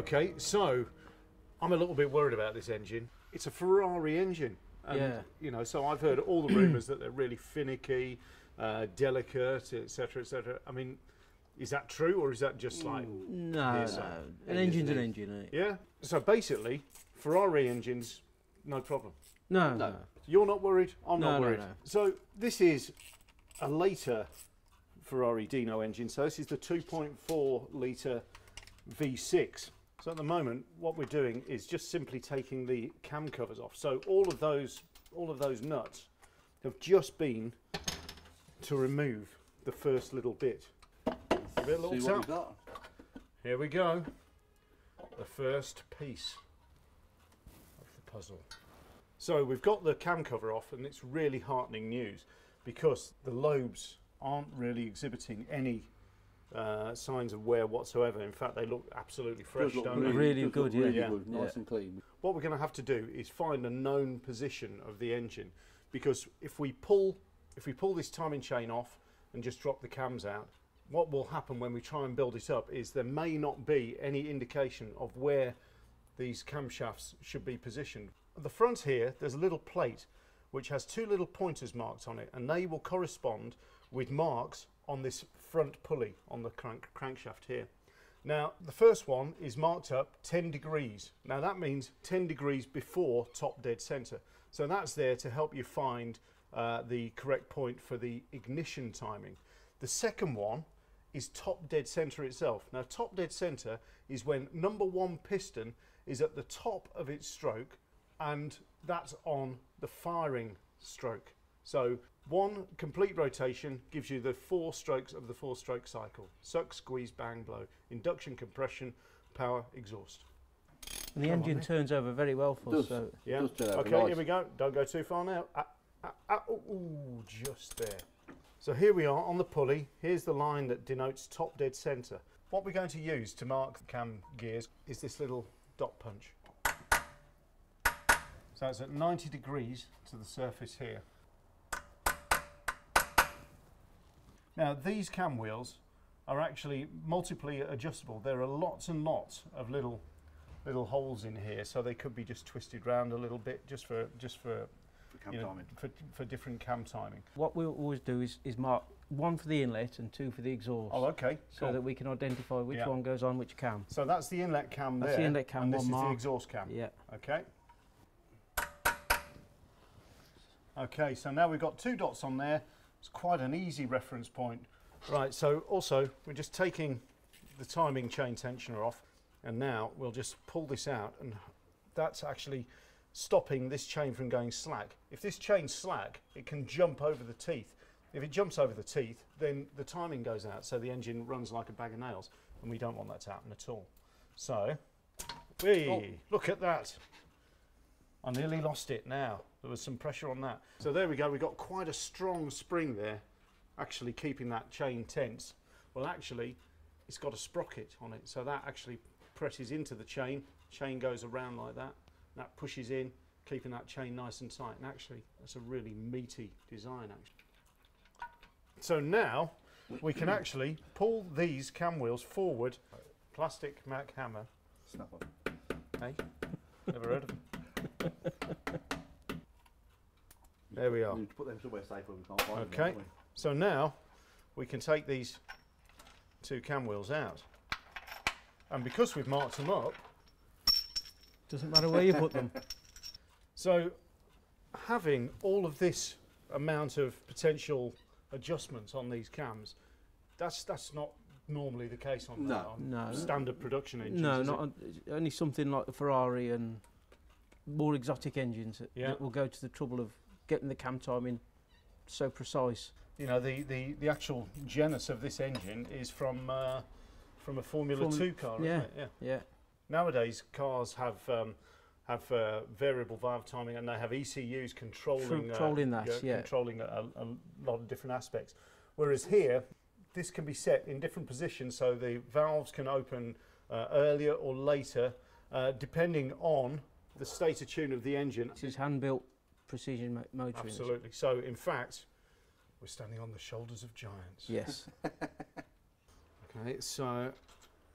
Okay, so I'm a little bit worried about this engine. It's a Ferrari engine. And, Yeah. you know, so I've heard all the rumours that they're really finicky, delicate, etc., etc. I mean, is that true, or is that just like No, hearsay? no. An engine's an engine, isn't it? Yeah. So basically, Ferrari engines, no problem. No, No. no. You're not worried. I'm not No, worried. no. So this is a later Ferrari Dino engine. So this is the 2.4 litre V6. So at the moment, what we're doing is just simply taking the cam covers off. So all of those nuts have just been to remove the first little bit. Give it a little See what tap. we've got. Here we go. The first piece of the puzzle. So we've got the cam cover off, and it's really heartening news because the lobes aren't really exhibiting any signs of wear whatsoever. In fact, they look absolutely fresh, Does look don't they? Really does good, look yeah. really Yeah. good, nice Yeah. and clean. What we're going to have to do is find a known position of the engine, because if we pull this timing chain off and just drop the cams out, what will happen when we try and build it up is there may not be any indication of where these camshafts should be positioned. At the front here, there's a little plate which has two little pointers marked on it, and they will correspond with marks on this front pulley on the crankshaft here. Now, the first one is marked up 10 degrees. Now that means 10 degrees before top dead center. So that's there to help you find the correct point for the ignition timing. The second one is top dead center itself. Now, top dead center is when number one piston is at the top of its stroke, and that's on the firing stroke. So one complete rotation gives you the 4 strokes of the 4-stroke cycle: suck, squeeze, bang, blow, induction, compression, power, exhaust. And the Come on, engine mate. turns over very well for us. Does. So Yeah. Does turn out Okay, nice. here we go. Don't go too far now. Ooh, just there. So here we are on the pulley. Here's the line that denotes top dead center. What we're going to use to mark the cam gears is this little dot punch. So it's at 90 degrees to the surface here. Now these cam wheels are actually multiply adjustable. There are lots and lots of little holes in here, so they could be just twisted round a little bit just for Cam you know, timing. for different cam timing. what we'll always do is mark 1 for the inlet and 2 for the exhaust. Oh, okay. So Cool. that we can identify which Yeah. one goes on which cam. So that's the inlet cam That's there. the inlet cam, and this one is the mark. exhaust cam. Yeah. Okay. Okay, so now we've got 2 dots on there. It's quite an easy reference point. Right, so also we're just taking the timing chain tensioner off, and now we'll just pull this out, and that's actually stopping this chain from going slack. If this chain's slack, it can jump over the teeth. If it jumps over the teeth, then the timing goes out, so the engine runs like a bag of nails, and we don't want that to happen at all. So, look at that. I nearly lost it now. There was some pressure on that. So there we go, we've got quite a strong spring there, actually keeping that chain tense. Well, actually, it's got a sprocket on it, so that actually presses into the chain goes around like that, that pushes in, keeping that chain nice and tight, and actually, that's a really meaty design, actually. So now, we can actually pull these cam wheels forward. Plastic Mac hammer. Snap on. Hey, never heard of them. There we are. We need to put them somewhere safe where we can't find them. Okay, don't we? so now we can take these 2 cam wheels out, and because we've marked them up, Doesn't matter where you put them. so having all of this amount of potential adjustments on these cams, that's not normally the case on, No. on No. standard production engines. No, is not it? only something like the Ferrari and more exotic engines that will go to the trouble of getting the cam timing so precise. You know, the actual genus of this engine is from a Formula 2 car, yeah, isn't it? Yeah. Nowadays, cars have variable valve timing, and they have ECUs controlling controlling a lot of different aspects. Whereas here, this can be set in different positions, so the valves can open earlier or later, depending on the state of tune of the engine. This is hand-built precision motoring. Absolutely. So, in fact, we're standing on the shoulders of giants. Yes. Okay, so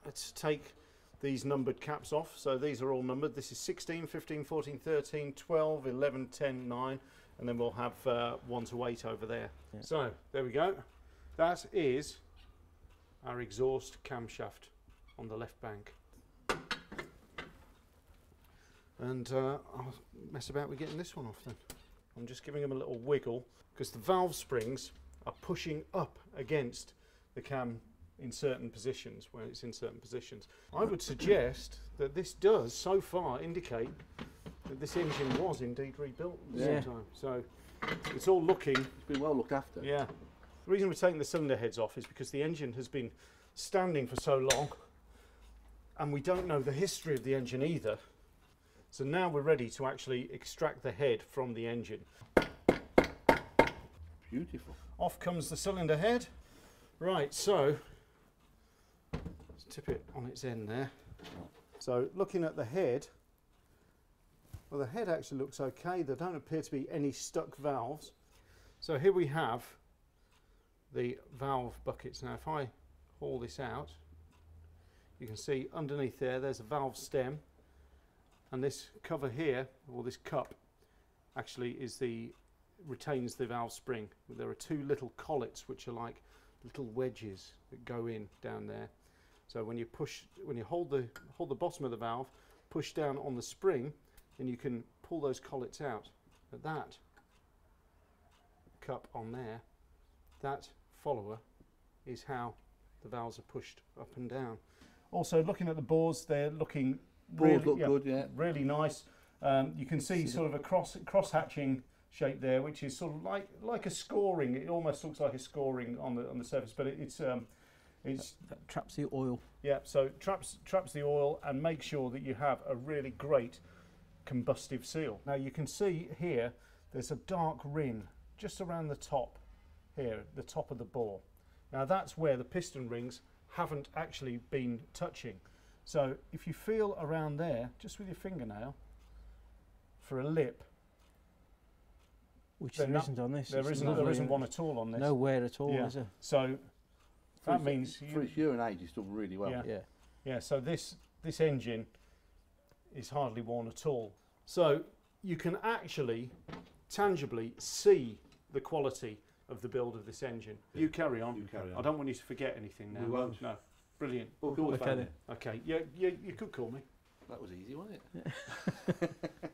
let's take these numbered caps off. So these are all numbered. This is 16, 15, 14, 13, 12, 11, 10, 9, and then we'll have 1 to 8 over there. Yeah. So there we go. That is our exhaust camshaft on the left bank. And I'll mess about with getting this one off then. I'm just giving them a little wiggle because the valve springs are pushing up against the cam in certain positions, where it's in certain positions. I would suggest that this does so far indicate that this engine was indeed rebuilt at the same time. So it's all looking... It's been well looked after. Yeah. The reason we're taking the cylinder heads off is because the engine has been standing for so long and we don't know the history of the engine either. So now we're ready to actually extract the head from the engine. Beautiful. Off comes the cylinder head. Right, so let's tip it on its end there. So looking at the head, well, the head actually looks okay. There don't appear to be any stuck valves. So here we have the valve buckets. Now if I haul this out, you can see underneath there's a valve stem, and this cover here, or this cup, actually retains the valve spring. There are 2 little collets which are like little wedges that go in down there. So when you hold the bottom of the valve, push down on the spring, then you can pull those collets out. But that cup on there, that follower, is how the valves are pushed up and down. Also, looking at the bores, they're looking Bores look good, yeah. Really nice. You can see sort of a cross hatching shape there, which is sort of like a scoring. It almost looks like a scoring on the surface, but it's that traps the oil. Yeah, so traps the oil and make sure that you have a really great combustive seal. Now you can see here there's a dark ring just around the top here, the top of the bore. Now that's where the piston rings haven't actually been touching. So if you feel around there, just with your fingernail, for a lip, which there isn't on this. There isn't one at all on this. Nowhere at all, is there? So that means for its year and age, it's done really well. Yeah. So this engine is hardly worn at all. So you can actually tangibly see the quality of the build of this engine. You carry on. You carry on. I don't want you to forget anything now. We won't. No. Brilliant. Well, Okay then. Okay. Yeah, you could call me. That was easy, wasn't it?